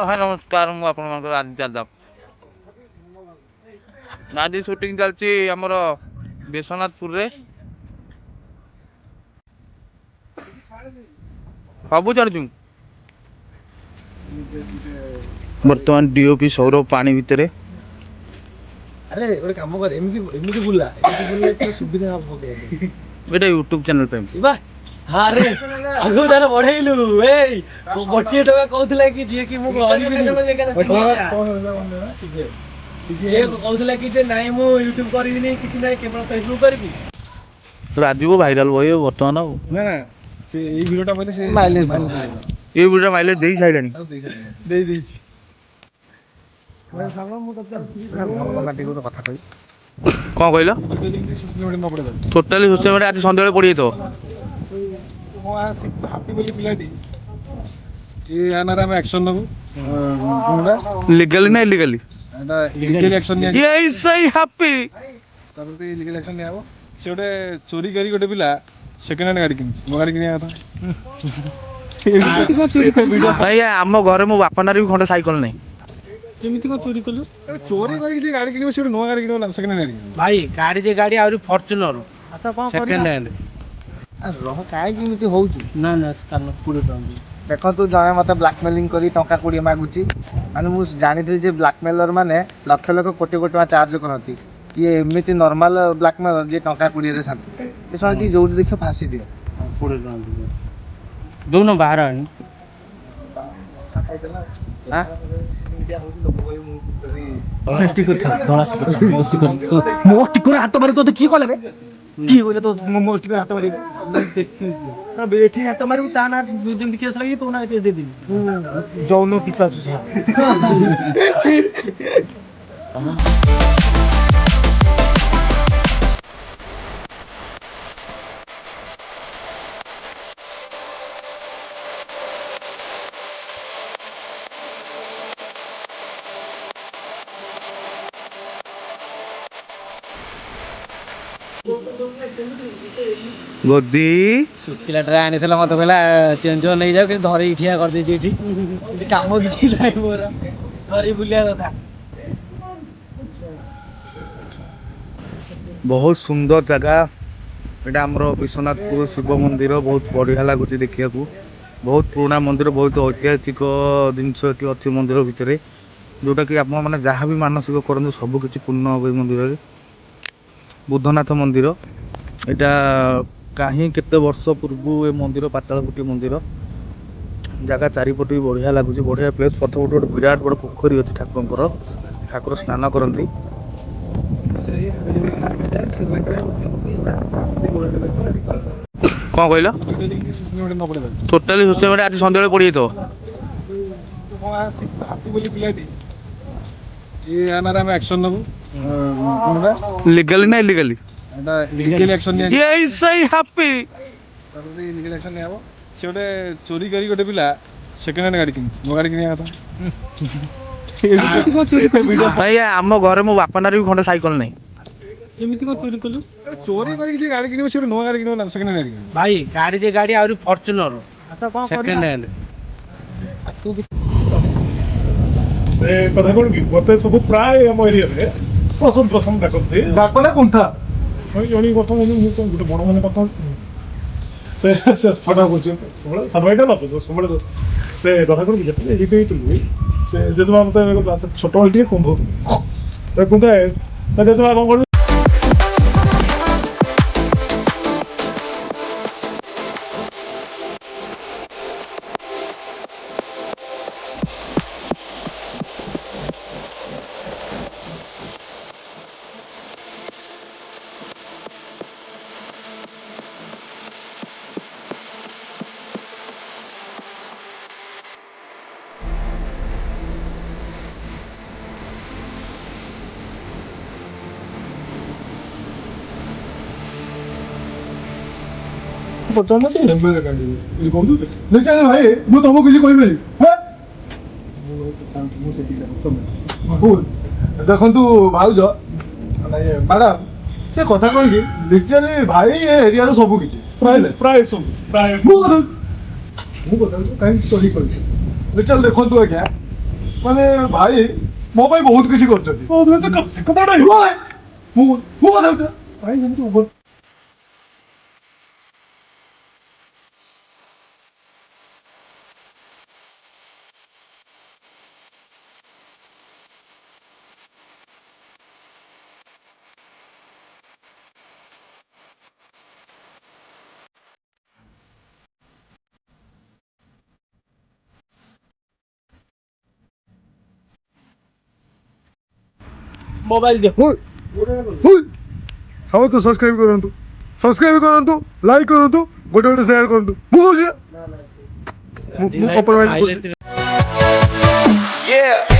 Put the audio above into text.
ଭାଇ ନମସ୍କାର, ମୁଁ ଆପଣଙ୍କର ଆଦିତ୍ୟ ଯାଦବ। ଆଜି ସୁଟିଂ ଚାଲିଛି ଆମର ବିଶ୍ୱନାଥପୁରରେ। ସବୁ ଚାଲିଛୁ। ବର୍ତ୍ତମାନ ଡିଓପି ସୌରଭ ପାଣି ଭିତରେ। ଆରେ ଗୋଟେ କାମ କରେ, ଏମିତି ଏମିତି ବୁଲା ଏତେ ସୁବିଧା ହବ ପକେଇବା। ଏଇଟା ୟୁଟ୍ୟୁବ ଚ୍ୟାନେଲ ପାଇଁ। ଆରେ ଆଗକୁ ତାର ବଢେଇଲୁ। ଏଇ ଗୋଟିଏ ଟଙ୍କା କହୁଥିଲା କି ଯିଏ କି ମୁଁ କରିବିନି, ଯିଏ କହୁଥିଲା କି ଯେ ନାଇଁ ମୁଁ ୟୁଟ୍ୟୁବ କରିବିନି, କିଛି ନାହିଁ କେବଳ ଫେସବୁକ୍ କରିବି। ରାଜୀବ ଭାଇରାଲ ବହି ବର୍ତ୍ତମାନ ଆଉ ନା ନା, ସେ ଏଇ ଭିଡିଓଟା ବୋଲେ ସେ ମାଇଲେଜ ଏ ଭିଡିଓ ମାଇଲେଜ ଦେଇ ସାରିଲାଣି। ଦେଇ ଦେଇଛି। ମୁଁ ତତେ କଥା କହିବି। କଣ କହିଲ? ଟୋଟାଲି ସୋସିଆଲ ମିଡ଼ିଆ ଆଜି ସନ୍ଧ୍ୟାବେଳେ ପଡ଼ିଯାଇଥିବ। ପିଲାଟି ୟା ନାଁରେ ଆମେ ଆକ୍ସନ ନେବୁ। ଲିଗାଲି ନା ଇଲିଗାଲି? ଏଟା ଲିଗାଲି ଆକ୍ସନ ନିଆଯିବ। ତାପରେ ଲିଗାଲି ଆକ୍ସନ ନିଆହବ। ସେ ଗୋଟେ ଚୋରି କରି ଗୋଟେ ପିଲା ସେକେଣ୍ଡ ହ୍ୟାଣ୍ଡ ଗାଡ଼ି କିଣିଛି। ମୋ ଗାଡ଼ି କିଣିବା କଥା। ଭାଇ ଆମ ଘରେ ମୋ ବାପା ନାଁରେ ବି ଖଣ୍ଡେ ସାଇକେଲ ନାହିଁ। କେମିତି କଣ ଚୋରି କଲୁ? ଚୋରି କରିକି ଯିଏ ଗାଡ଼ି କିଣିବ ସେ ଗୋଟେ ନୂଆ ଗାଡ଼ି କିଣିବ ନା ସେକେଣ୍ଡ ହ୍ୟାଣ୍ଡ ଗାଡ଼ି? ଭାଇ ଗାଡ଼ି ଯେ ଗାଡ଼ି ଆହୁରି ଫର୍ଚୁନର। Second hand. ରହ କାହିଁକି ଏମିତି ହଉଛୁ? ନା ନା ଦେଖନ୍ତୁ, ଜଣେ ମୋତେ ବ୍ଲାକମେଲିଂ କରି ଟଙ୍କା 20 ମାଗୁଛି। ମାନେ ମୁଁ ଜାଣିଥିଲି ଯେ ବ୍ଲାକମେଲର ମାନେ ଲକ୍ଷ ଲକ୍ଷ କୋଟି କୋଟି ଟଙ୍କା ଚାର୍ଜ କରନ୍ତି। ଇଏ ଏମିତି ନର୍ମାଲ ବ୍ଲାକମେଲର ଯିଏ ଟଙ୍କା 20ରେ ଶାନ୍ତି। ଏ ସମୟ ଯୋଉଠି ଦେଖିବ ଫାସି ଦିଅ। 20 ଟଙ୍କା ଦଉନ ବାହାର ଆଣି। ମୋ ଷ୍ଟିକର ହାତ ମାରି ତୋତେ କିଏ କଲେ? କିଏ କହିଲେ ତ ମୋ ଷ୍ଟିକର ହାତ ମାରି? ଏଠି ହାତ ମାରିବୁ ତା ନା ଯେମିତି କେସ୍ ଲାଗି ତୋ ନା ଦେଇଦେବି। ଯୌନ ପିପାସୁ ସେ। ଗୋଦି ଶୁଖିଲାଟାରେ ଆଣିଥିଲା, ମତେ କହିଲା ଚେଞ୍ଜ ନେଇଯାଉ, କିନ୍ତୁ ଧରିକି ଠିଆ କରିଦେଇଛି ଏଠି। କାମ କିଛି ନାହିଁ ମୋର, ଧରି ବୁଲିବା କଥା। ବହୁତ ସୁନ୍ଦର ଜାଗା। ଏଇଟା ଆମର ବିଶ୍ୱନାଥପୁର ଶିବ ମନ୍ଦିର। ବହୁତ ବଢ଼ିଆ ଲାଗୁଛି ଦେଖିବାକୁ। ବହୁତ ପୁରୁଣା ମନ୍ଦିର, ବହୁତ ଐତିହାସିକ ଜିନିଷ ଏଠି ଅଛି ମନ୍ଦିର ଭିତରେ, ଯେଉଁଟାକି ଆପଣମାନେ ଯାହା ବି ମାନସିକ କରନ୍ତୁ ସବୁ କିଛି ପୂର୍ଣ୍ଣ ହେବ। ଏ ମନ୍ଦିରରେ ବୁଦ୍ଧନାଥ ମନ୍ଦିର। ଏଇଟା କାହିଁ କେତେ ବର୍ଷ ପୂର୍ବରୁ ଏ ମନ୍ଦିର ପାତାଳଫୁଟି ମନ୍ଦିର। ଜାଗା ଚାରିପଟେ ବି ବଢ଼ିଆ ଲାଗୁଛି, ବଢ଼ିଆ ପ୍ଲେସ୍। ପଛ ପଟେ ଗୋଟେ ବିରାଟ ବଡ଼ ପୋଖରୀ ଅଛି ଠାକୁରଙ୍କର, ଠାକୁର ସ୍ନାନ କରନ୍ତି। କଣ କହିଲ? ଟୋଟାଲି ସୋସିଆଲ ମିଡ଼ିଆ ଆଜି ସନ୍ଧ୍ୟାବେଳେ ପଡ଼ିଯାଇଥିବ। ପିଲାଟି ୟା ନାଁରେ ଆମେ ଆକ୍ସନ ନେବୁ। ଲିଗାଲି ନା ଇଲିଗାଲି? ଏଟା ଲିଗାଲି ଆକ୍ସନ ନିଆଯିବ। ତାପରେ ଲିଗାଲି ଆକ୍ସନ ନିଆହବ। ସେ ଗୋଟେ ଚୋରି କରି ଗୋଟେ ପିଲା ସେକେଣ୍ଡ ହ୍ୟାଣ୍ଡ ଗାଡ଼ି କିଣିଛି। ମୋ ଗାଡ଼ି କିଣିବା କଥା। ଭାଇ ଆମ ଘରେ ମୋ ବାପା ନାଁରେ ବି ଖଣ୍ଡେ ସାଇକେଲ ନାହିଁ। କେମିତି କଣ ଚୋରି କଲୁ? ଚୋରି କରିକି ଯିଏ ଗାଡ଼ି କିଣିବ ସେ ଗୋଟେ ନୂଆ ଗାଡ଼ି କିଣିବ ନା ସେକେଣ୍ଡ ହ୍ୟାଣ୍ଡ ଗାଡ଼ି? ଭାଇ ଗାଡ଼ି ଯେ ଗାଡ଼ି ଆହୁରି ଫର୍ଚୁନର ସେକେଣ୍ଡ ହ୍ୟାଣ୍ଡ। ସେ କଥା କଣ କି, ମତେ ସବୁ ପ୍ରାୟ ଆମ ଏରିଆରେ ପ୍ରସନ୍ନ ଡାକନ୍ତି। ଡାକନା କୁନ୍ଥା ଜଣେ କଥା ମୁଁ ଗୋଟେ ବଡ଼ ମାନେ କଥା ସେ ଛୋଟ ବୁଝୁ ସାନ ଭାଇଟା ନ ସବୁବେଳେ ସେ କଥା କଣ କି, ଯେତେବେଳେ ଏଇଠି ହେଇଥିଲି ସେ ଜେଜେମା ମତେ ଛୋଟବେଳେ ଟିକେ କୁନ୍ଥଉଥିଲି। କୁନ୍ଥାଏ ତା ଜେଜେମା କଣ କରୁ ଭାଇ ମୁଁ ତମକୁ କିଛି କହିପାରିବି? ଦେଖନ୍ତୁ ଭାଉଜ, ମ୍ୟାଡାମ, ସେ କଥା କଣ କି, ଲିଟରାଲି ଭାଇ ଏ ଏରିଆର ସବୁ କିଛି ପ୍ରାୟ ସବୁ ମୁଁ କଥା କାହିଁକି ଚୋରି କରିବି? ଲିଟରାଲି ଦେଖନ୍ତୁ ଆଜ୍ଞା, ମାନେ ଭାଇ ମୋ ପାଇଁ ବହୁତ କିଛି କରିଛନ୍ତି ସେ କଥାଟା ମୁଁ କଥା ଭାଇ ଯେମିତି ଉଭର ମୋବାଇଲ ଦିଅ। ସମସ୍ତେ ସବସ୍କ୍ରାଇବ କରନ୍ତୁ ଲାଇକ୍ କରନ୍ତୁ ଗୋଟେ ଗୋଟେ ସେୟାର କରନ୍ତୁ ମୁଁ କହୁଛି ମୁଁ କମ୍ପ୍ରମାଇଜ କରୁଛି। Yeah.